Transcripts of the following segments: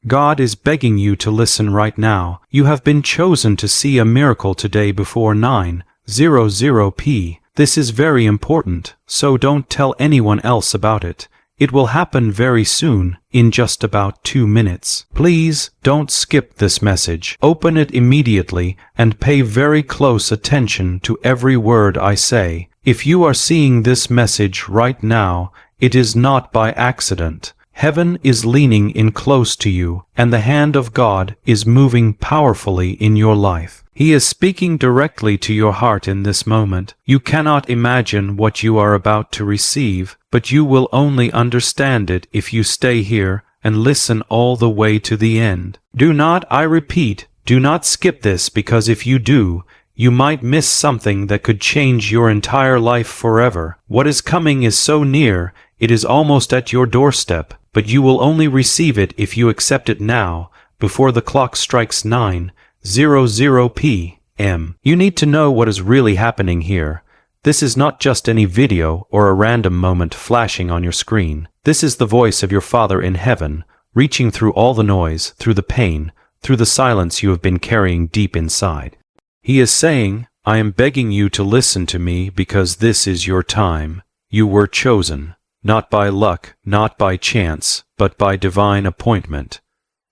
God is begging you to listen right now. You have been chosen to see a miracle today before 9:00 p.m. This is very important, so don't tell anyone else about it. It will happen very soon, in just about 2 minutes. Please, don't skip this message. Open it immediately and pay very close attention to every word I say. If you are seeing this message right now, it is not by accident. Heaven is leaning in close to you, and the hand of God is moving powerfully in your life. He is speaking directly to your heart in this moment. You cannot imagine what you are about to receive, but you will only understand it if you stay here and listen all the way to the end. Do not, I repeat, do not skip this, because if you do, you might miss something that could change your entire life forever. What is coming is so near, it is almost at your doorstep, but you will only receive it if you accept it now, before the clock strikes 9:00 p.m. You need to know what is really happening here. This is not just any video or a random moment flashing on your screen. This is the voice of your Father in heaven, reaching through all the noise, through the pain, through the silence you have been carrying deep inside. He is saying, I am begging you to listen to me because this is your time. You were chosen, not by luck, not by chance, but by divine appointment.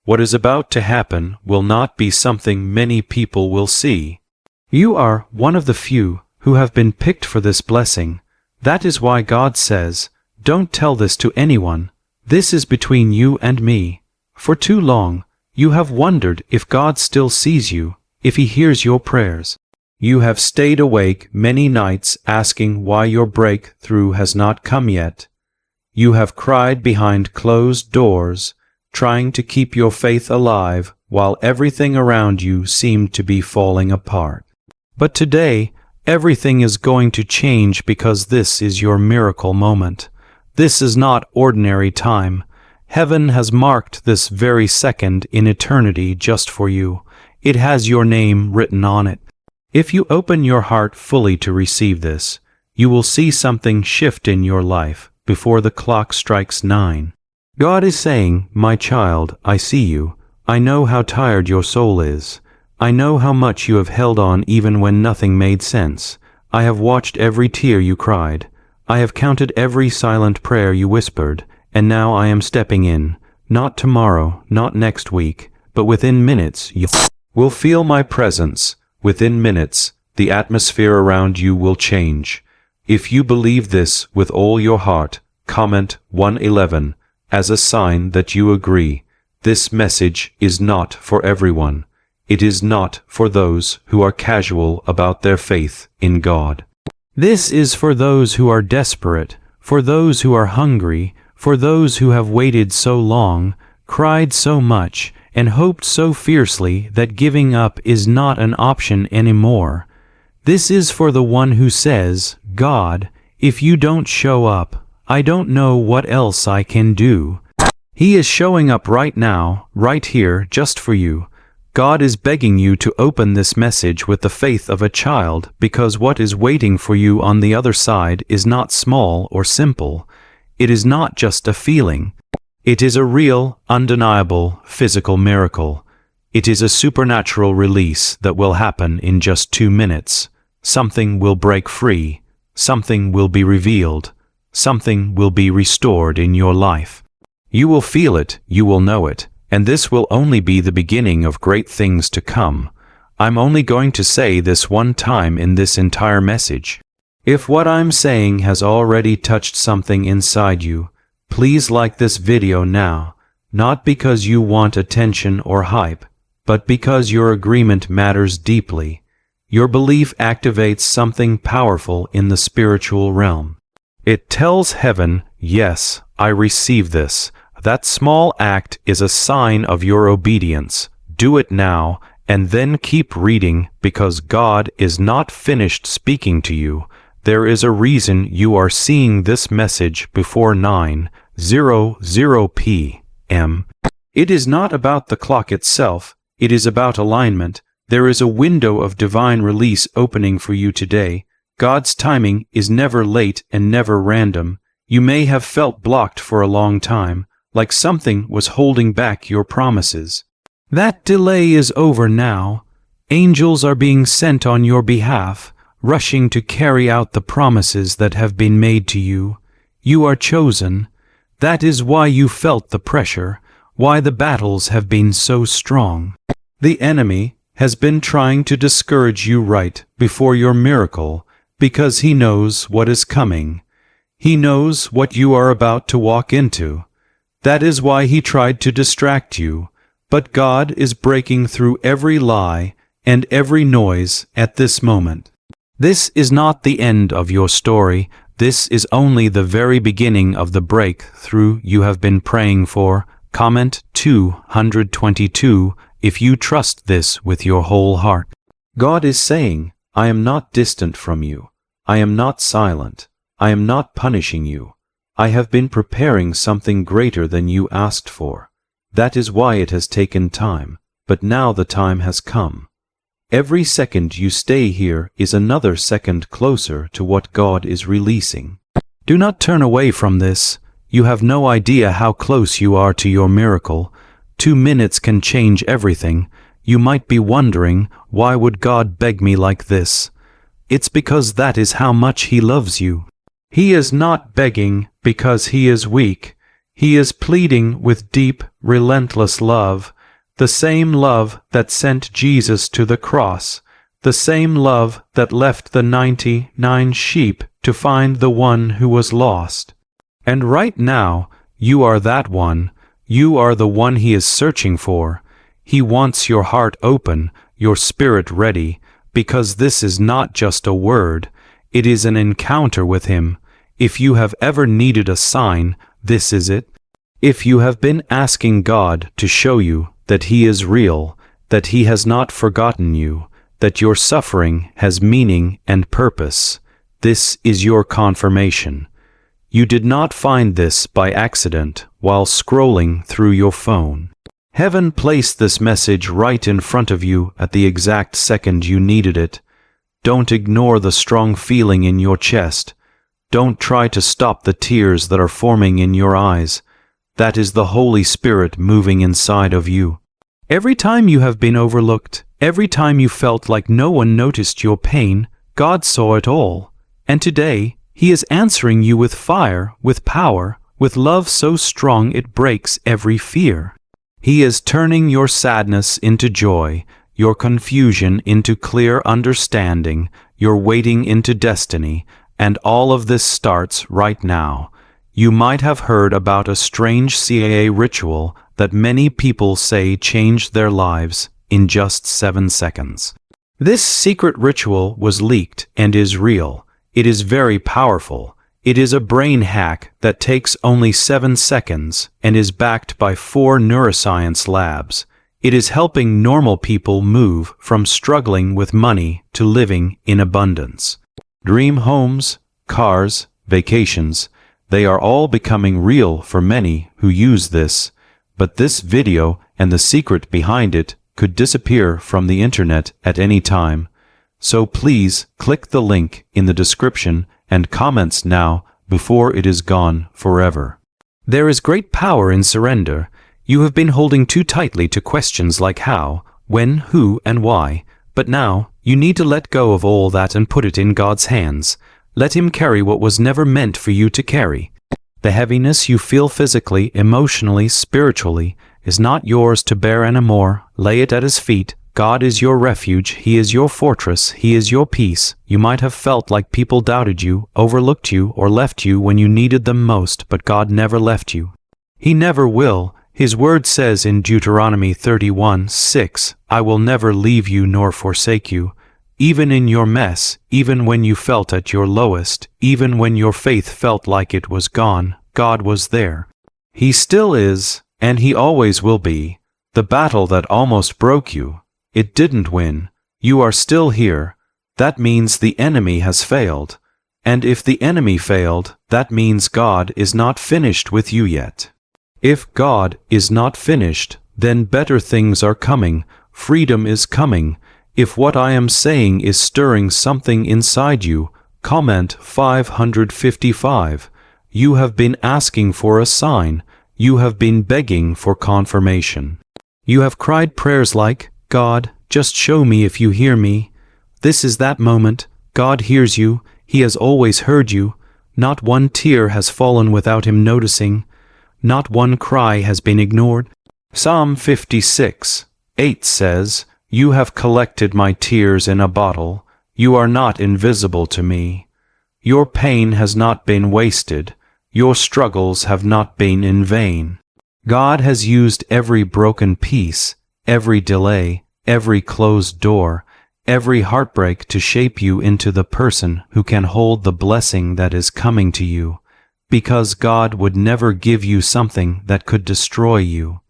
What is about to happen will not be something many people will see. You are one of the few who have been picked for this blessing. That is why God says, don't tell this to anyone. This is between you and me. For too long, you have wondered if God still sees you, if He hears your prayers. You have stayed awake many nights asking why your breakthrough has not come yet. You have cried behind closed doors, trying to keep your faith alive while everything around you seemed to be falling apart. But today, everything is going to change because this is your miracle moment. This is not ordinary time. Heaven has marked this very second in eternity just for you. It has your name written on it. If you open your heart fully to receive this, you will see something shift in your life before the clock strikes 9. God is saying, my child, I see you. I know how tired your soul is. I know how much you have held on even when nothing made sense. I have watched every tear you cried. I have counted every silent prayer you whispered, and now I am stepping in. Not tomorrow, not next week, but within minutes you will feel my presence. Within minutes, the atmosphere around you will change. If you believe this with all your heart, comment 111 as a sign that you agree. This message is not for everyone. It is not for those who are casual about their faith in God. This is for those who are desperate, for those who are hungry, for those who have waited so long, cried so much, and hoped so fiercely that giving up is not an option anymore. This is for the one who says, God, if you don't show up, I don't know what else I can do. He is showing up right now, right here, just for you. God is begging you to open this message with the faith of a child, because what is waiting for you on the other side is not small or simple. It is not just a feeling. It is a real, undeniable, physical miracle. It is a supernatural release that will happen in just 2 minutes. Something will break free. Something will be revealed. Something will be restored in your life. You will feel it, you will know it, and this will only be the beginning of great things to come. I'm only going to say this one time in this entire message. If what I'm saying has already touched something inside you, please like this video now, not because you want attention or hype, but because your agreement matters deeply. Your belief activates something powerful in the spiritual realm. It tells heaven, yes, I receive this. That small act is a sign of your obedience. Do it now, and then keep reading, because God is not finished speaking to you. There is a reason you are seeing this message before 9:00 p.m. It is not about the clock itself. It is about alignment. There is a window of divine release opening for you today. God's timing is never late and never random. You may have felt blocked for a long time, like something was holding back your promises. That delay is over now. Angels are being sent on your behalf, rushing to carry out the promises that have been made to you. You are chosen. That is why you felt the pressure, why the battles have been so strong. The enemy has been trying to discourage you right before your miracle, because he knows what is coming. He knows what you are about to walk into. That is why he tried to distract you. But God is breaking through every lie and every noise at this moment. This is not the end of your story. This is only the very beginning of the breakthrough you have been praying for. Comment 222 if you trust this with your whole heart. God is saying, I am not distant from you. I am not silent. I am not punishing you. I have been preparing something greater than you asked for. That is why it has taken time, but now the time has come. Every second you stay here is another second closer to what God is releasing. Do not turn away from this. You have no idea how close you are to your miracle. 2 minutes can change everything. You might be wondering, why would God beg me like this? It's because that is how much He loves you. He is not begging because He is weak. He is pleading with deep, relentless love, the same love that sent Jesus to the cross, the same love that left the 99 sheep to find the one who was lost. And right now, you are that one. You are the one He is searching for. He wants your heart open, your spirit ready, because this is not just a word. It is an encounter with Him. If you have ever needed a sign, this is it. If you have been asking God to show you that He is real, that He has not forgotten you, that your suffering has meaning and purpose, this is your confirmation. You did not find this by accident while scrolling through your phone. Heaven placed this message right in front of you at the exact second you needed it. Don't ignore the strong feeling in your chest. Don't try to stop the tears that are forming in your eyes. That is the Holy Spirit moving inside of you. Every time you have been overlooked, every time you felt like no one noticed your pain, God saw it all. And today, He is answering you with fire, with power, with love so strong it breaks every fear. He is turning your sadness into joy, your confusion into clear understanding, your waiting into destiny, and all of this starts right now. You might have heard about a strange CIA ritual that many people say changed their lives in just 7 seconds. This secret ritual was leaked and is real. It is very powerful. It is a brain hack that takes only 7 seconds and is backed by 4 neuroscience labs. It is helping normal people move from struggling with money to living in abundance. Dream homes, cars, vacations, they are all becoming real for many who use this, but this video and the secret behind it could disappear from the internet at any time. So please click the link in the description and comments now before it is gone forever. There is great power in surrender. You have been holding too tightly to questions like how, when, who, and why, but now you need to let go of all that and put it in God's hands. Let Him carry what was never meant for you to carry. The heaviness you feel physically, emotionally, spiritually is not yours to bear anymore. Lay it at His feet. God is your refuge. He is your fortress. He is your peace. You might have felt like people doubted you, overlooked you, or left you when you needed them most, but God never left you. He never will. His word says in Deuteronomy 31:6, I will never leave you nor forsake you. Even in your mess, even when you felt at your lowest, even when your faith felt like it was gone, God was there. He still is, and He always will be. The battle that almost broke you, it didn't win. You are still here. That means the enemy has failed. And if the enemy failed, that means God is not finished with you yet. If God is not finished, then better things are coming. Freedom is coming. If what I am saying is stirring something inside you, comment 555. You have been asking for a sign. you have been begging for confirmation. You have cried prayers like, "God, just show me if you hear me." This is that moment. God hears you. He has always heard you. Not one tear has fallen without him noticing. Not one cry has been ignored. Psalm 56:8 says, "You have collected my tears in a bottle. You are not invisible to me. Your pain has not been wasted. Your struggles have not been in vain." God has used every broken piece, every delay, every closed door, every heartbreak to shape you into the person who can hold the blessing that is coming to you, because God would never give you something that could destroy you.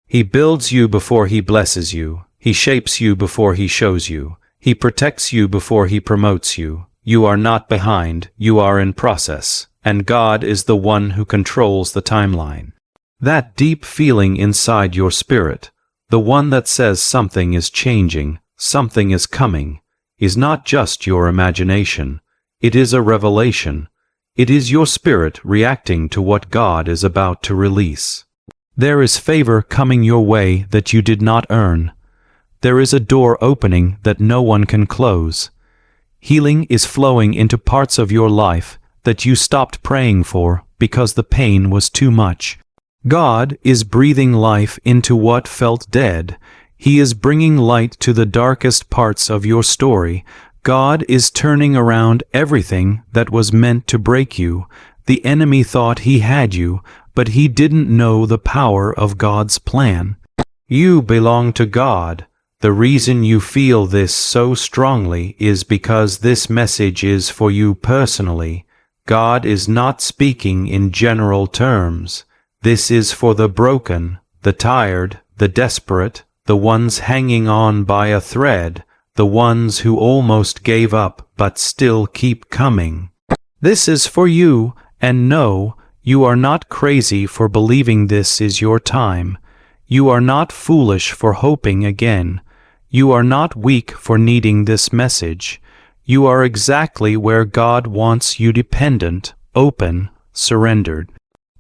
He builds you before he blesses you. He shapes you before he shows you. He protects you before he promotes you. You are not behind, you are in process, and God is the one who controls the timeline. That deep feeling inside your spirit, the one that says something is changing, something is coming, is not just your imagination. It is a revelation. It is your spirit reacting to what God is about to release. There is favor coming your way that you did not earn. There is a door opening that no one can close. Healing is flowing into parts of your life that you stopped praying for because the pain was too much. God is breathing life into what felt dead. He is bringing light to the darkest parts of your story. God is turning around everything that was meant to break you. The enemy thought he had you, but he didn't know the power of God's plan. You belong to God. The reason you feel this so strongly is because this message is for you personally. God is not speaking in general terms. This is for the broken, the tired, the desperate, the ones hanging on by a thread, the ones who almost gave up but still keep coming. This is for you, and no, you are not crazy for believing this is your time. You are not foolish for hoping again. You are not weak for needing this message. You are exactly where God wants you, dependent, open, surrendered.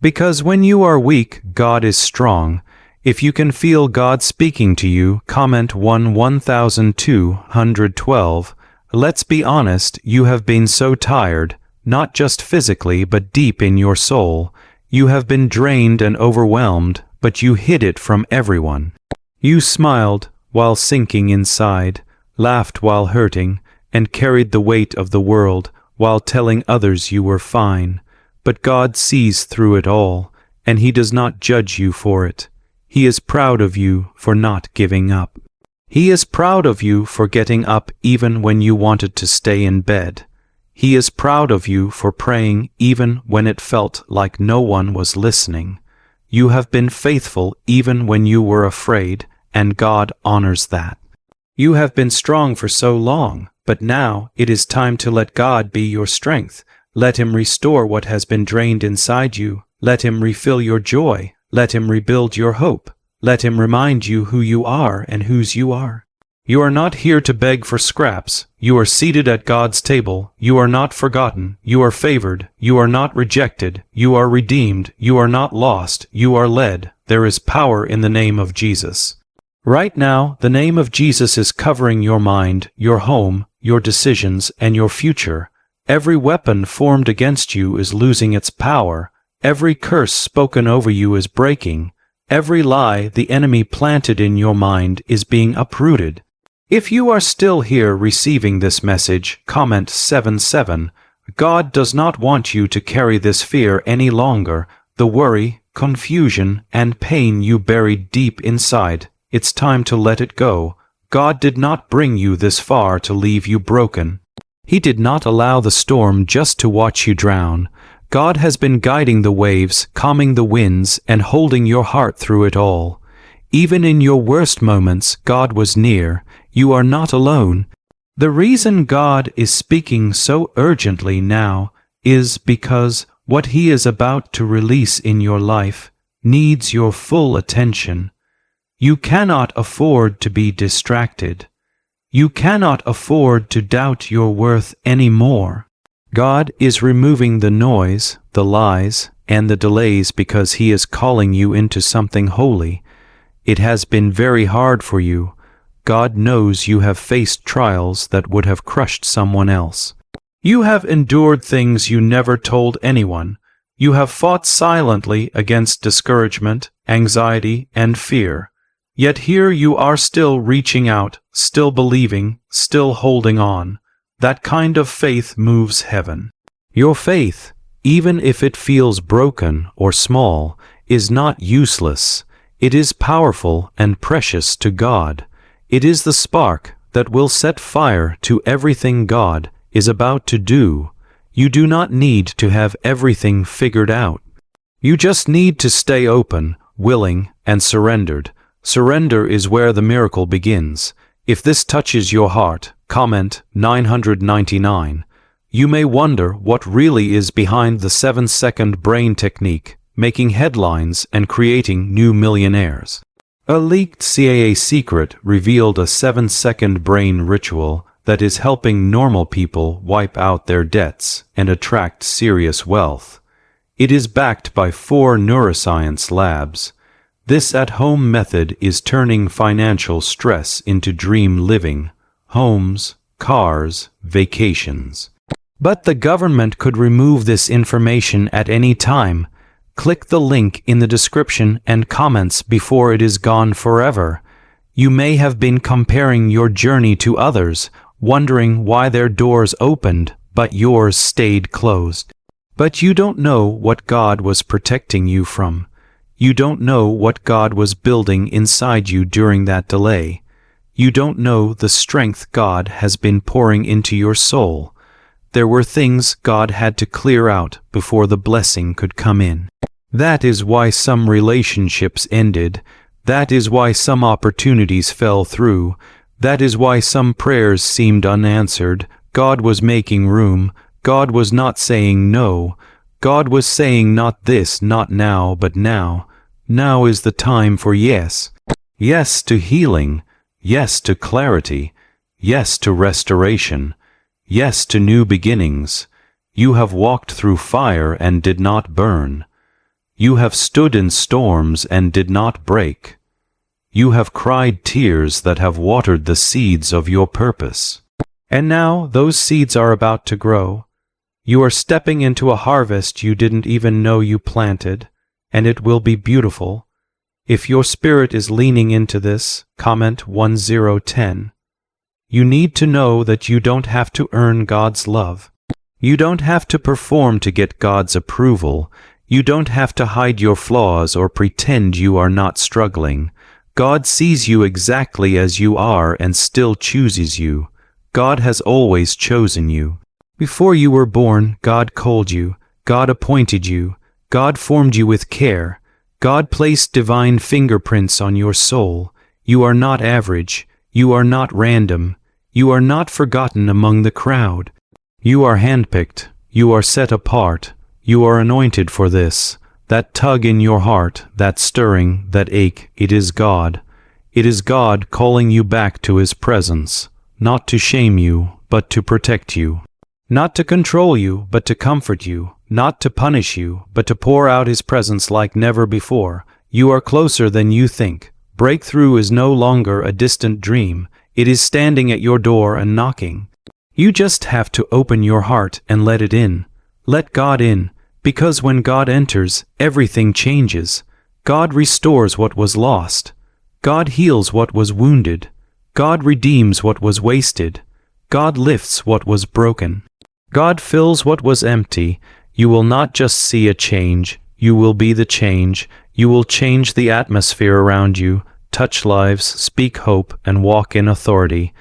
Because when you are weak, God is strong. If you can feel God speaking to you, comment 1212. Let's be honest, you have been so tired, not just physically but deep in your soul. You have been drained and overwhelmed, but you hid it from everyone. You smiled while sinking inside, laughed while hurting, and carried the weight of the world while telling others you were fine. But God sees through it all, and He does not judge you for it. He is proud of you for not giving up. He is proud of you for getting up even when you wanted to stay in bed. He is proud of you for praying even when it felt like no one was listening. You have been faithful even when you were afraid, and God honors that. You have been strong for so long, but now it is time to let God be your strength. Let Him restore what has been drained inside you. Let Him refill your joy. Let Him rebuild your hope. Let Him remind you who you are and whose you are. You are not here to beg for scraps. You are seated at God's table. You are not forgotten. You are favored. You are not rejected. You are redeemed. You are not lost. You are led. There is power in the name of Jesus. Right now, the name of Jesus is covering your mind, your home, your decisions, and your future. Every weapon formed against you is losing its power. Every curse spoken over you is breaking. Every lie the enemy planted in your mind is being uprooted. If you are still here receiving this message, comment 77. God does not want you to carry this fear any longer, the worry, confusion, and pain you buried deep inside. It's time to let it go. God did not bring you this far to leave you broken. He did not allow the storm just to watch you drown. God has been guiding the waves, calming the winds, and holding your heart through it all. Even in your worst moments, God was near. You are not alone. The reason God is speaking so urgently now is because what He is about to release in your life needs your full attention. You cannot afford to be distracted. You cannot afford to doubt your worth anymore. God is removing the noise, the lies, and the delays because He is calling you into something holy. It has been very hard for you. God knows you have faced trials that would have crushed someone else. You have endured things you never told anyone. You have fought silently against discouragement, anxiety, and fear. Yet here you are still reaching out, still believing, still holding on. That kind of faith moves heaven. Your faith, even if it feels broken or small, is not useless. It is powerful and precious to God. It is the spark that will set fire to everything God is about to do. You do not need to have everything figured out. You just need to stay open, willing, and surrendered. Surrender is where the miracle begins. If this touches your heart, comment 999. You may wonder what really is behind the 7-second brain technique, making headlines and creating new millionaires. A leaked CIA secret revealed a 7-second brain ritual that is helping normal people wipe out their debts and attract serious wealth. It is backed by 4 neuroscience labs. This at-home method is turning financial stress into dream living, homes, cars, vacations. But the government could remove this information at any time. Click the link in the description and comments before it is gone forever. You may have been comparing your journey to others, wondering why their doors opened, but yours stayed closed. But you don't know what God was protecting you from. You don't know what God was building inside you during that delay. You don't know the strength God has been pouring into your soul. There were things God had to clear out before the blessing could come in. That is why some relationships ended. That is why some opportunities fell through. That is why some prayers seemed unanswered. God was making room. God was not saying no. God was saying not this, not now, but now. Now is the time for yes. Yes to healing. Yes to clarity. Yes to restoration. Yes to new beginnings. You have walked through fire and did not burn. You have stood in storms and did not break. You have cried tears that have watered the seeds of your purpose. And now those seeds are about to grow. You are stepping into a harvest you didn't even know you planted, and it will be beautiful. If your spirit is leaning into this, comment 1010. You need to know that you don't have to earn God's love. You don't have to perform to get God's approval. You don't have to hide your flaws or pretend you are not struggling. God sees you exactly as you are and still chooses you. God has always chosen you. Before you were born, God called you. God appointed you. God formed you with care. God placed divine fingerprints on your soul. You are not average. You are not random. You are not forgotten among the crowd. You are handpicked. You are set apart. You are anointed for this. That tug in your heart, that stirring, that ache, it is God. It is God calling you back to His presence, not to shame you, but to protect you. Not to control you, but to comfort you. Not to punish you, but to pour out His presence like never before. You are closer than you think. Breakthrough is no longer a distant dream. It is standing at your door and knocking. You just have to open your heart and let it in. Let God in. Because when God enters, everything changes. God restores what was lost. God heals what was wounded. God redeems what was wasted. God lifts what was broken. God fills what was empty. You will not just see a change. You will be the change. You will change the atmosphere around you, touch lives, speak hope, and walk in authority.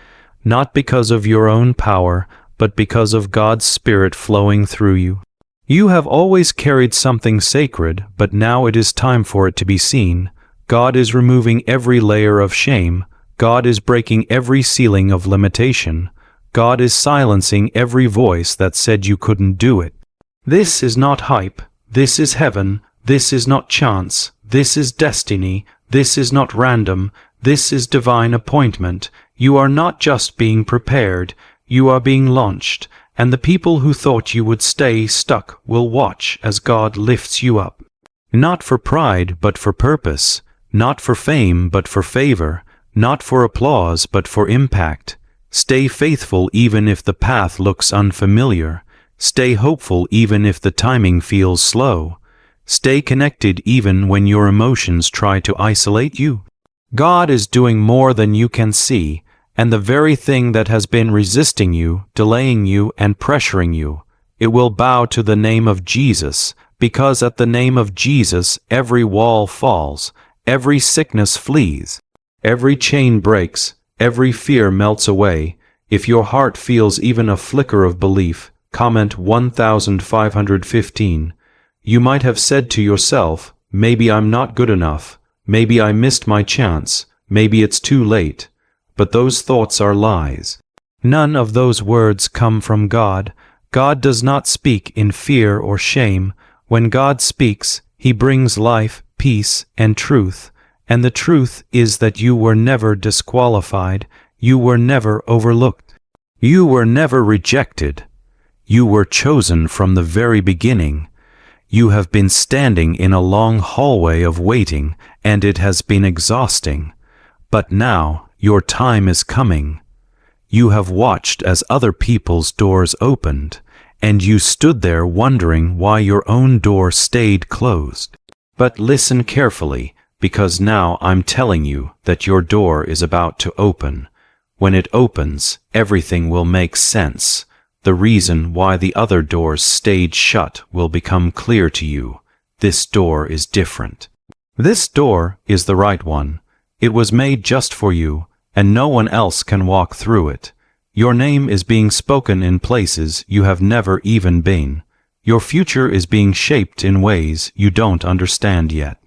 Not because of your own power, but because of God's Spirit flowing through you. You have always carried something sacred, but now it is time for it to be seen. God is removing every layer of shame. God is breaking every ceiling of limitation. God is silencing every voice that said you couldn't do it. This is not hype. This is heaven. This is not chance. This is destiny. This is not random. This is divine appointment. You are not just being prepared. You are being launched. and the people who thought you would stay stuck will watch as God lifts you up. Not for pride, but for purpose. Not for fame, but for favor. Not for applause, but for impact. Stay faithful even if the path looks unfamiliar. Stay hopeful even if the timing feels slow. Stay connected even when your emotions try to isolate you. God is doing more than you can see, and the very thing that has been resisting you, delaying you, and pressuring you, it will bow to the name of Jesus, because at the name of Jesus every wall falls, every sickness flees, every chain breaks, every fear melts away. If your heart feels even a flicker of belief, comment 1515. You might have said to yourself, maybe I'm not good enough, maybe I missed my chance, maybe it's too late. But those thoughts are lies. None of those words come from God. God does not speak in fear or shame. When God speaks, He brings life, peace, and truth. And the truth is that you were never disqualified. You were never overlooked. You were never rejected. You were chosen from the very beginning. You have been standing in a long hallway of waiting, and it has been exhausting. But now, your time is coming. You have watched as other people's doors opened, and you stood there wondering why your own door stayed closed. But listen carefully, because now I'm telling you that your door is about to open. When it opens, everything will make sense. The reason why the other doors stayed shut will become clear to you. This door is different. This door is the right one. It was made just for you, and no one else can walk through it. Your name is being spoken in places you have never even been. Your future is being shaped in ways you don't understand yet.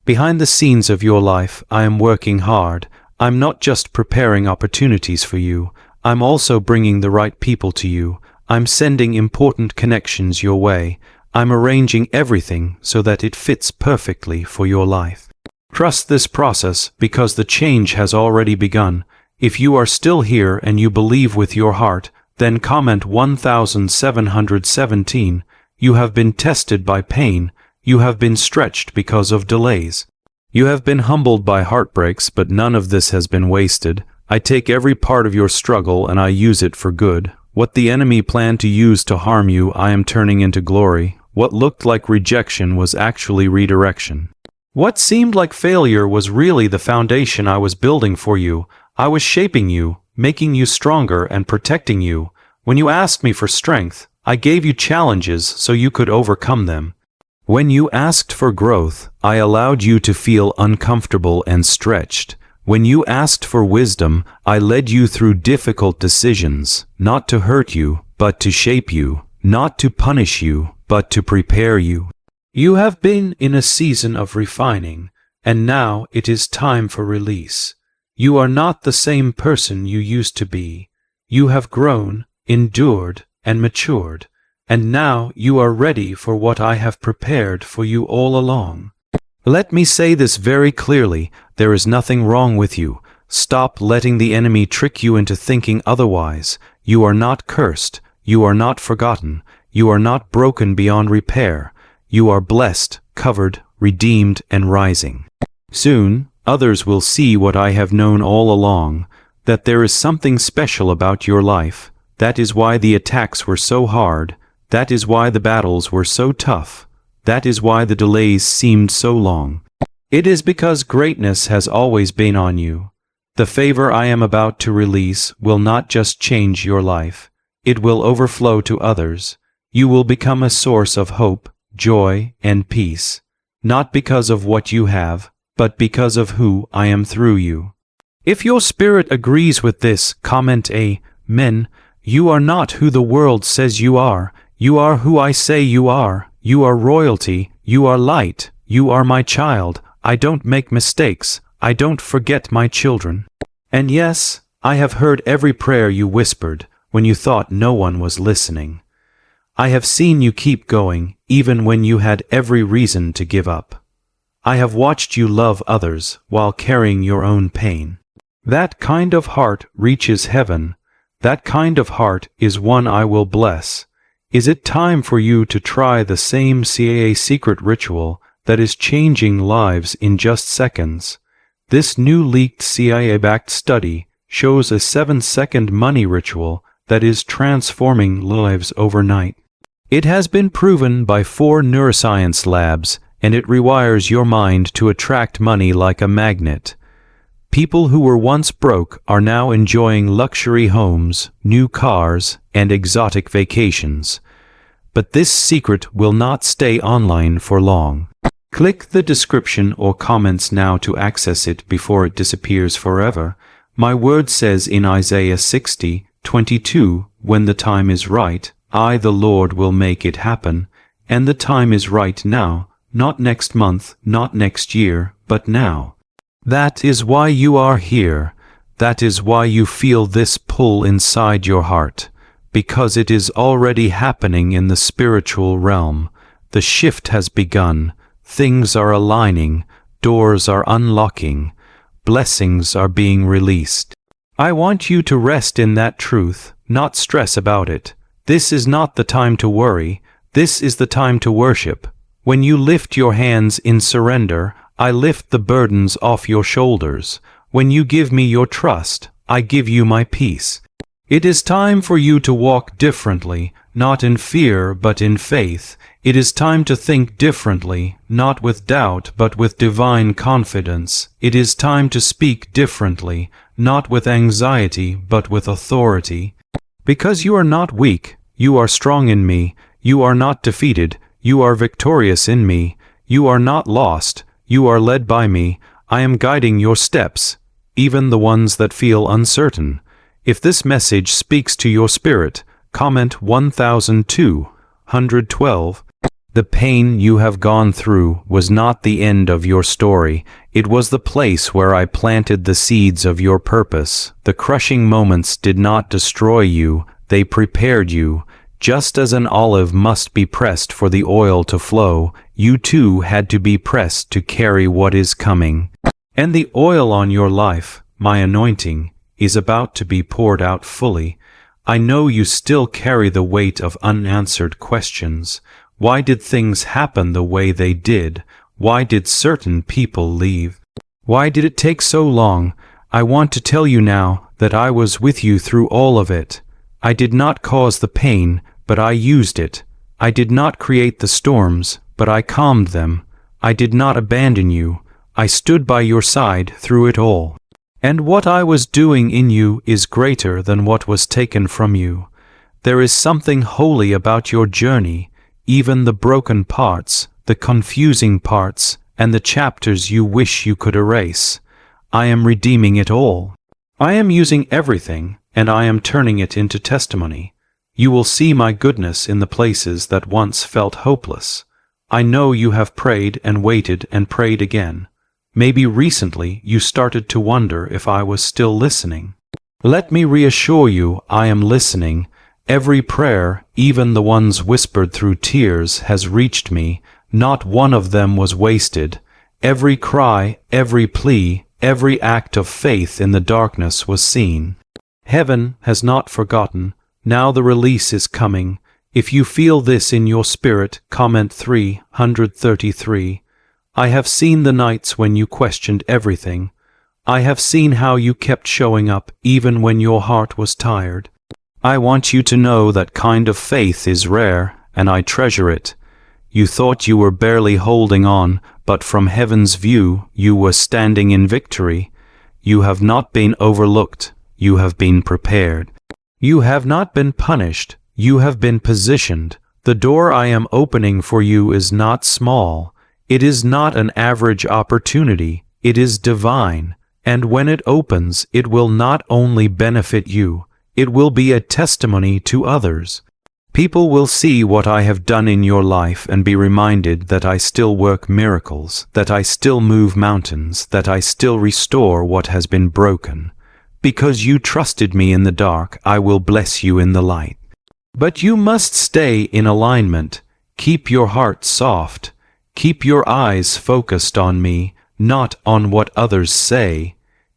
Behind the scenes of your life, I am working hard. I'm not just preparing opportunities for you. I'm also bringing the right people to you. I'm sending important connections your way. I'm arranging everything so that it fits perfectly for your life. Trust this process because the change has already begun. If you are still here and you believe with your heart, then comment 1717. You have been tested by pain. You have been stretched because of delays. You have been humbled by heartbreaks, but none of this has been wasted. I take every part of your struggle and I use it for good. What the enemy planned to use to harm you, I am turning into glory. What looked like rejection was actually redirection. What seemed like failure was really the foundation I was building for you. I was shaping you, making you stronger and protecting you. When you asked me for strength, I gave you challenges so you could overcome them. When you asked for growth, I allowed you to feel uncomfortable and stretched. When you asked for wisdom, I led you through difficult decisions, not to hurt you, but to shape you, not to punish you, but to prepare you. You have been in a season of refining, and now it is time for release. You are not the same person you used to be. You have grown, endured, and matured, and now you are ready for what I have prepared for you all along. Let me say this very clearly, there is nothing wrong with you. Stop letting the enemy trick you into thinking otherwise. You are not cursed. You are not forgotten. You are not broken beyond repair. You are blessed, covered, redeemed, and rising. Soon, others will see what I have known all along, that there is something special about your life. That is why the attacks were so hard. That is why the battles were so tough. That is why the delays seemed so long. It is because greatness has always been on you. The favor I am about to release will not just change your life. It will overflow to others. You will become a source of hope, joy, and peace, not because of what you have, but because of who I am through you. If your spirit agrees with this, comment Amen. You are not who the world says you are. You are who I say you are. You are royalty. You are light. You are my child. I don't make mistakes. I don't forget my children. And yes, I have heard every prayer you whispered when you thought no one was listening. I have seen you keep going, even when you had every reason to give up. I have watched you love others while carrying your own pain. That kind of heart reaches heaven. That kind of heart is one I will bless. Is it time for you to try the same CIA secret ritual that is changing lives in just seconds? This new leaked CIA-backed study shows a 7-second money ritual that is transforming lives overnight. It has been proven by 4 neuroscience labs, and it rewires your mind to attract money like a magnet. People who were once broke are now enjoying luxury homes, new cars, and exotic vacations. But this secret will not stay online for long. Click the description or comments now to access it before it disappears forever. My word says in Isaiah 60:22, when the time is right, I, the Lord, will make it happen. And the time is right now, not next month, not next year, but now. That is why you are here. That is why you feel this pull inside your heart, because it is already happening in the spiritual realm. The shift has begun. Things are aligning. Doors are unlocking. Blessings are being released. I want you to rest in that truth, not stress about it. This is not the time to worry. This is the time to worship. When you lift your hands in surrender, I lift the burdens off your shoulders. When you give me your trust, I give you my peace. It is time for you to walk differently, not in fear but in faith. It is time to think differently, not with doubt but with divine confidence. It is time to speak differently, not with anxiety but with authority. Because you are not weak, you are strong in me. You are not defeated, you are victorious in me. You are not lost, you are led by me. I am guiding your steps, even the ones that feel uncertain. If this message speaks to your spirit, comment 1212. The pain you have gone through was not the end of your story. It was the place where I planted the seeds of your purpose. The crushing moments did not destroy you, they prepared you. Just as an olive must be pressed for the oil to flow, you too had to be pressed to carry what is coming. And the oil on your life, my anointing, is about to be poured out fully. I know you still carry the weight of unanswered questions. Why did things happen the way they did? Why did certain people leave? Why did it take so long? I want to tell you now that I was with you through all of it. I did not cause the pain, but I used it. I did not create the storms, but I calmed them. I did not abandon you. I stood by your side through it all. And what I was doing in you is greater than what was taken from you. There is something holy about your journey, even the broken parts, the confusing parts, and the chapters you wish you could erase. I am redeeming it all. I am using everything, and I am turning it into testimony. You will see my goodness in the places that once felt hopeless. I know you have prayed and waited and prayed again. Maybe recently you started to wonder if I was still listening. Let me reassure you, I am listening. Every prayer, even the ones whispered through tears, has reached me. Not one of them was wasted. Every cry, every plea, every act of faith in the darkness was seen. Heaven has not forgotten. Now the release is coming. If you feel this in your spirit, comment 333. I have seen the nights when you questioned everything. I have seen how you kept showing up even when your heart was tired. I want you to know that kind of faith is rare, and I treasure it. You thought you were barely holding on, but from heaven's view you were standing in victory. You have not been overlooked. You have been prepared. You have not been punished. You have been positioned. The door I am opening for you is not small. It is not an average opportunity. It is divine. And when it opens, it will not only benefit you, it will be a testimony to others. People will see what I have done in your life and be reminded that I still work miracles, that I still move mountains, that I still restore what has been broken. Because you trusted me in the dark, I will bless you in the light. But you must stay in alignment. Keep your heart soft. Keep your eyes focused on me, not on what others say.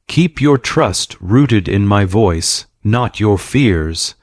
Keep your trust rooted in my voice, not your fears.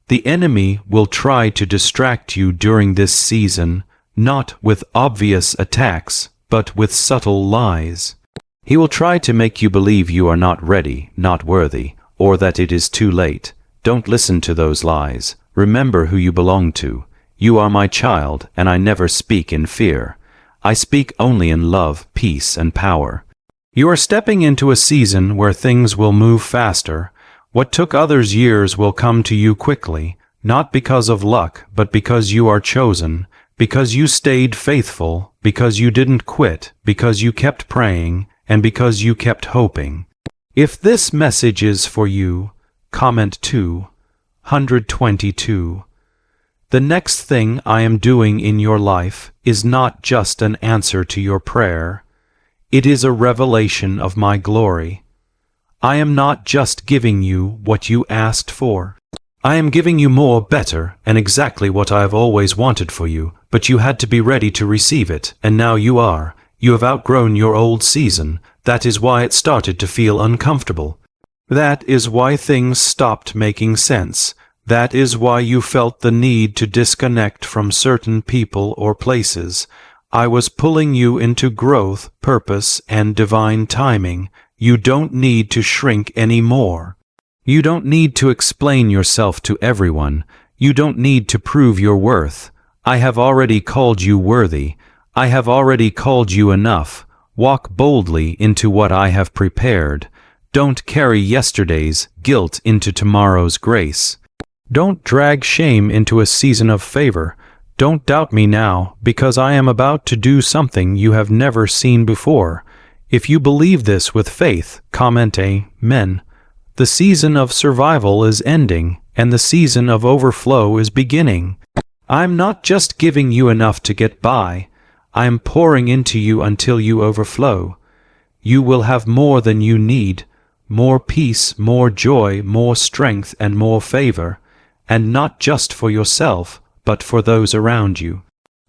The enemy will try to distract you during this season, not with obvious attacks, but with subtle lies. He will try to make you believe you are not ready, not worthy, or that it is too late. Don't listen to those lies. Remember who you belong to. You are my child, and I never speak in fear. I speak only in love, peace, and power. You are stepping into a season where things will move faster. What took others years will come to you quickly, not because of luck, but because you are chosen, because you stayed faithful, because you didn't quit, because you kept praying, and because you kept hoping. If this message is for you, comment 222. The next thing I am doing in your life is not just an answer to your prayer. It is a revelation of my glory. I am not just giving you what you asked for. I am giving you more, better, and exactly what I have always wanted for you, but you had to be ready to receive it, and now you are. You have outgrown your old season. That is why it started to feel uncomfortable. That is why things stopped making sense. That is why you felt the need to disconnect from certain people or places. I was pulling you into growth, purpose, and divine timing. You don't need to shrink anymore. You don't need to explain yourself to everyone. You don't need to prove your worth. I have already called you worthy. I have already called you enough. Walk boldly into what I have prepared. Don't carry yesterday's guilt into tomorrow's grace. Don't drag shame into a season of favor. Don't doubt me now, because I am about to do something you have never seen before. If you believe this with faith, comment Amen. The season of survival is ending, and the season of overflow is beginning. I'm not just giving you enough to get by. I am pouring into you until you overflow. You will have more than you need, more peace, more joy, more strength, and more favor, and not just for yourself, but for those around you.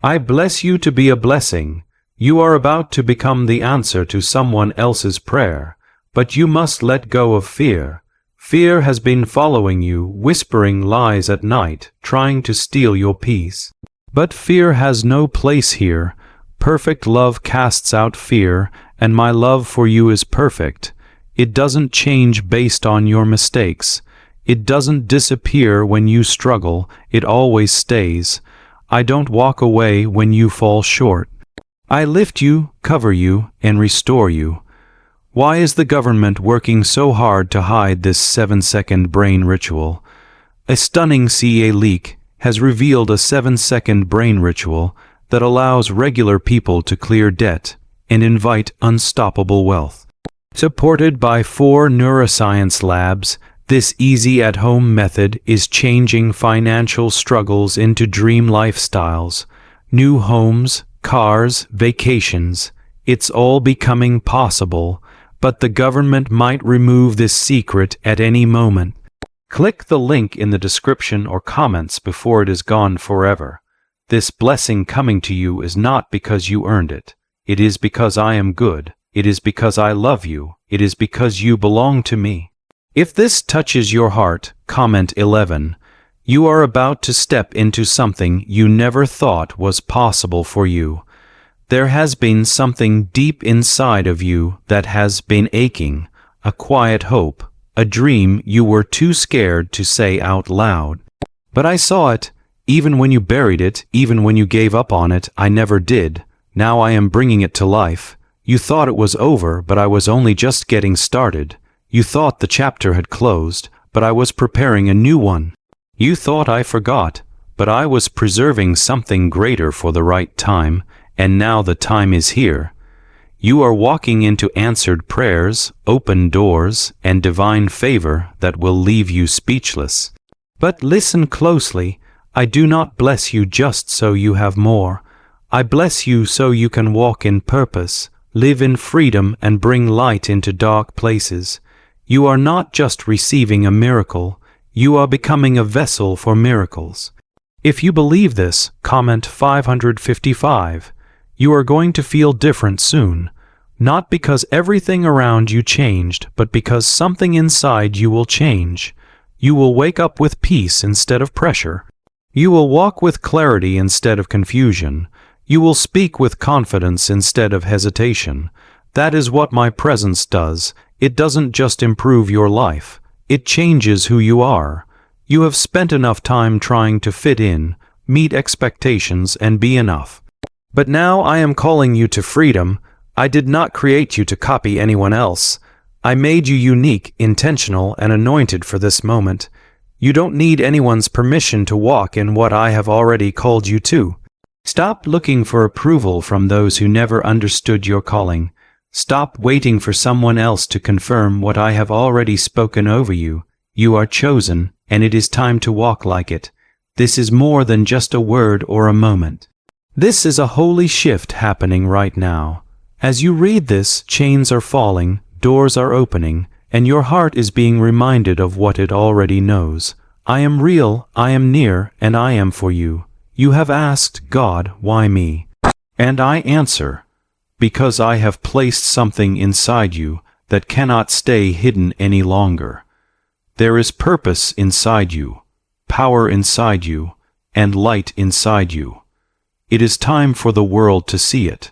I bless you to be a blessing. You are about to become the answer to someone else's prayer, but you must let go of fear. Fear has been following you, whispering lies at night, trying to steal your peace. But fear has no place here. Perfect love casts out fear, and my love for you is perfect. It doesn't change based on your mistakes. It doesn't disappear when you struggle. It always stays. I don't walk away when you fall short. I lift you, cover you, and restore you. Why is the government working so hard to hide this 7-second brain ritual? A stunning CA leak has revealed a 7-second brain ritual that allows regular people to clear debt and invite unstoppable wealth. Supported by 4 neuroscience labs, this easy at-home method is changing financial struggles into dream lifestyles, new homes, cars, vacations. It's all becoming possible, but the government might remove this secret at any moment. Click the link in the description or comments before it is gone forever. This blessing coming to you is not because you earned it. It is because I am good. It is because I love you. It is because you belong to me. If this touches your heart, comment 11. You are about to step into something you never thought was possible for you. There has been something deep inside of you that has been aching, a quiet hope, a dream you were too scared to say out loud. But I saw it, even when you buried it, even when you gave up on it. I never did. Now I am bringing it to life. You thought it was over, but I was only just getting started. You thought the chapter had closed, but I was preparing a new one. You thought I forgot, but I was preserving something greater for the right time, and now the time is here. You are walking into answered prayers, open doors, and divine favor that will leave you speechless. But listen closely. I do not bless you just so you have more. I bless you so you can walk in purpose, live in freedom, and bring light into dark places. You are not just receiving a miracle, you are becoming a vessel for miracles. If you believe this, comment 555. You are going to feel different soon, not because everything around you changed, but because something inside you will change. You will wake up with peace instead of pressure. You will walk with clarity instead of confusion. You will speak with confidence instead of hesitation. That is what my presence does. It doesn't just improve your life. It changes who you are. You have spent enough time trying to fit in, meet expectations, and be enough. But now I am calling you to freedom. I did not create you to copy anyone else. I made you unique, intentional, and anointed for this moment. You don't need anyone's permission to walk in what I have already called you to. Stop looking for approval from those who never understood your calling. Stop waiting for someone else to confirm what I have already spoken over you. You are chosen, and it is time to walk like it. This is more than just a word or a moment. This is a holy shift happening right now. As you read this, chains are falling, doors are opening, and your heart is being reminded of what it already knows. I am real, I am near, and I am for you. You have asked, God, why me? And I answer, because I have placed something inside you that cannot stay hidden any longer. There is purpose inside you, power inside you, and light inside you. It is time for the world to see it.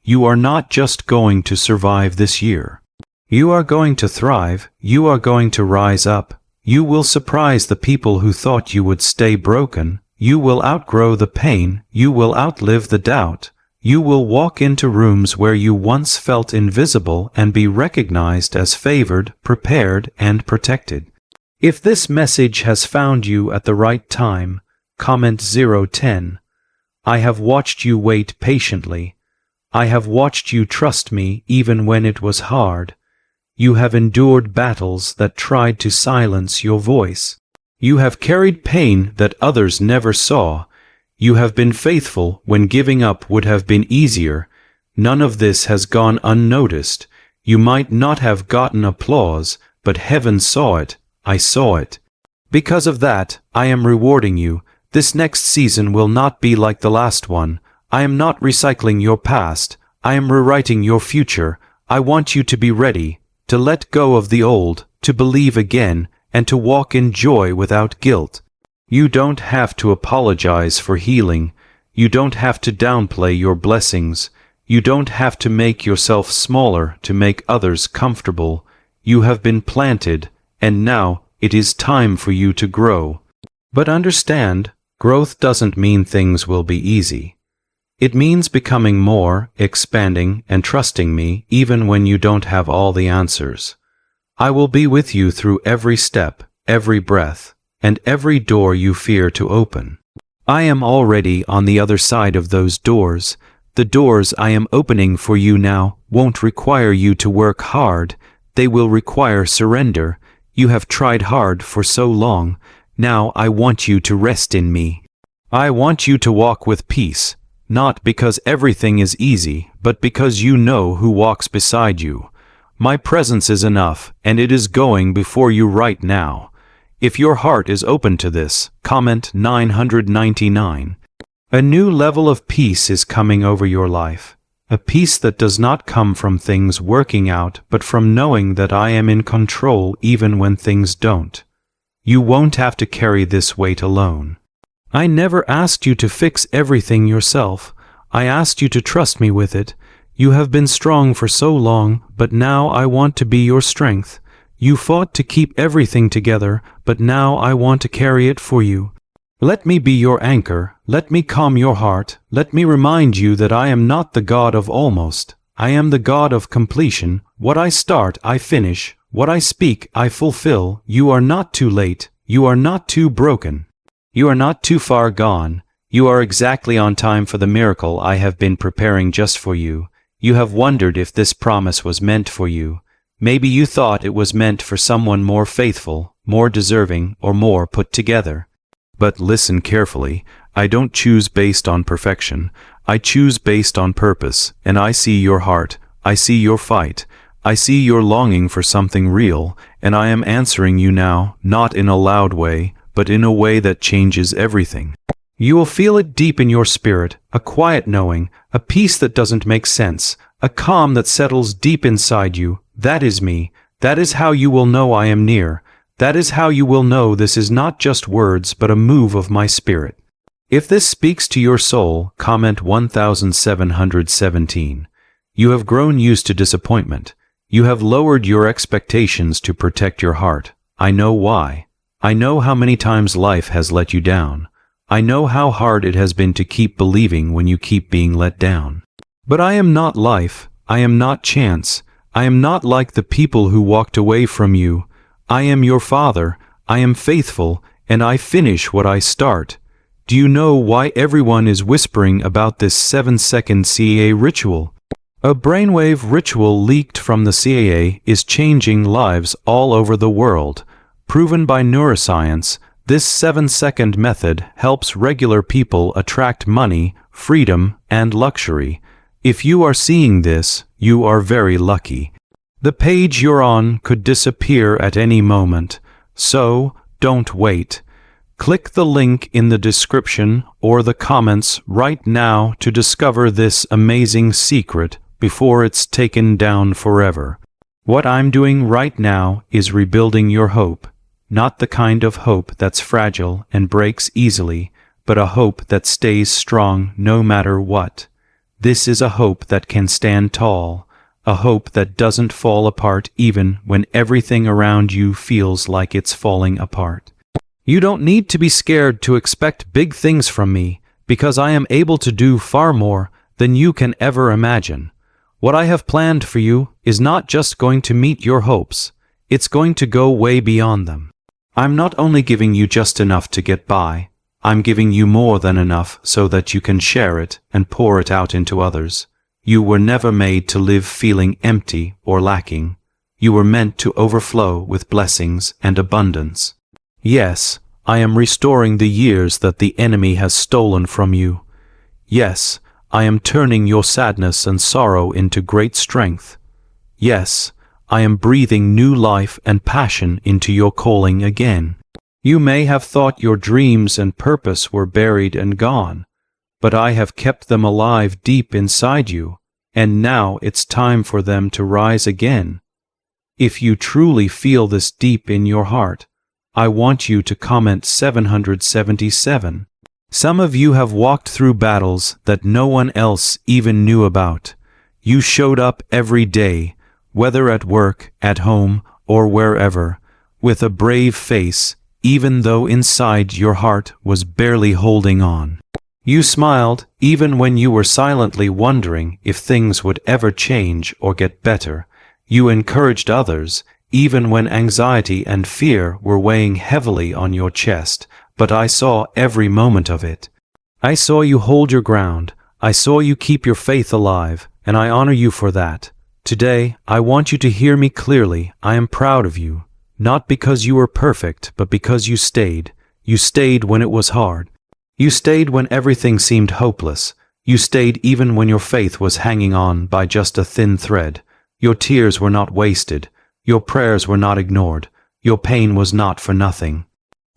You are not just going to survive this year. You are going to thrive. You are going to rise up. You will surprise the people who thought you would stay broken. You will outgrow the pain. You will outlive the doubt. You will walk into rooms where you once felt invisible and be recognized as favored, prepared, and protected. If this message has found you at the right time, comment 010. I have watched you wait patiently. I have watched you trust me even when it was hard. You have endured battles that tried to silence your voice. You have carried pain that others never saw. You have been faithful when giving up would have been easier. None of this has gone unnoticed. You might not have gotten applause, but heaven saw it. I saw it. Because of that, I am rewarding you. This next season will not be like the last one. I am not recycling your past. I am rewriting your future. I want you to be ready, to let go of the old, to believe again, and to walk in joy without guilt. You don't have to apologize for healing. You don't have to downplay your blessings. You don't have to make yourself smaller to make others comfortable. You have been planted, and now it is time for you to grow. But understand, growth doesn't mean things will be easy. It means becoming more, expanding, and trusting me even when you don't have all the answers. I will be with you through every step, every breath, and every door you fear to open. I am already on the other side of those doors. The doors I am opening for you now won't require you to work hard. They will require surrender. You have tried hard for so long. Now I want you to rest in me. I want you to walk with peace, not because everything is easy, but because you know who walks beside you. My presence is enough, and it is going before you right now. If your heart is open to this, comment 999. A new level of peace is coming over your life. A peace that does not come from things working out, but from knowing that I am in control even when things don't. You won't have to carry this weight alone. I never asked you to fix everything yourself. I asked you to trust me with it. You have been strong for so long, but now I want to be your strength. You fought to keep everything together, but now I want to carry it for you. Let me be your anchor. Let me calm your heart. Let me remind you that I am not the God of almost. I am the God of completion. What I start, I finish. What I speak, I fulfill. You are not too late. You are not too broken. You are not too far gone. You are exactly on time for the miracle I have been preparing just for you. You have wondered if this promise was meant for you. Maybe you thought it was meant for someone more faithful, more deserving, or more put together. But listen carefully. I don't choose based on perfection. I choose based on purpose, and I see your heart. I see your fight. I see your longing for something real, and I am answering you now, not in a loud way, but in a way that changes everything. You will feel it deep in your spirit, a quiet knowing, a peace that doesn't make sense, a calm that settles deep inside you. That is me. That is how you will know I am near. That is how you will know this is not just words but a move of my spirit. If this speaks to your soul, comment 1717. You have grown used to disappointment. You have lowered your expectations to protect your heart. I know why. I know how many times life has let you down. I know how hard it has been to keep believing when you keep being let down. But I am not life. I am not chance. I am not like the people who walked away from you. I am your Father. I am faithful, and I finish what I start. Do you know why everyone is whispering about this 7-second CAA ritual? A brainwave ritual leaked from the CAA is changing lives all over the world. Proven by neuroscience, this 7-second method helps regular people attract money, freedom, and luxury. If you are seeing this, you are very lucky. The page you're on could disappear at any moment, so don't wait. Click the link in the description or the comments right now to discover this amazing secret before it's taken down forever. What I'm doing right now is rebuilding your hope, not the kind of hope that's fragile and breaks easily, but a hope that stays strong no matter what. This is a hope that can stand tall, a hope that doesn't fall apart even when everything around you feels like it's falling apart. You don't need to be scared to expect big things from me, because I am able to do far more than you can ever imagine. What I have planned for you is not just going to meet your hopes, it's going to go way beyond them. I'm not only giving you just enough to get by, I'm giving you more than enough so that you can share it and pour it out into others. You were never made to live feeling empty or lacking. You were meant to overflow with blessings and abundance. Yes, I am restoring the years that the enemy has stolen from you. Yes, I am turning your sadness and sorrow into great strength. Yes, I am breathing new life and passion into your calling again. You may have thought your dreams and purpose were buried and gone, but I have kept them alive deep inside you, and now it's time for them to rise again. If you truly feel this deep in your heart, I want you to comment 777. Some of you have walked through battles that no one else even knew about. You showed up every day, whether at work, at home, or wherever, with a brave face, even though inside your heart was barely holding on. You smiled even when you were silently wondering if things would ever change or get better. You encouraged others, even when anxiety and fear were weighing heavily on your chest, but I saw every moment of it. I saw you hold your ground. I saw you keep your faith alive, and I honor you for that. Today, I want you to hear me clearly. I am proud of you, not because you were perfect, but because you stayed. You stayed when it was hard. You stayed when everything seemed hopeless. You stayed even when your faith was hanging on by just a thin thread. Your tears were not wasted. Your prayers were not ignored. Your pain was not for nothing.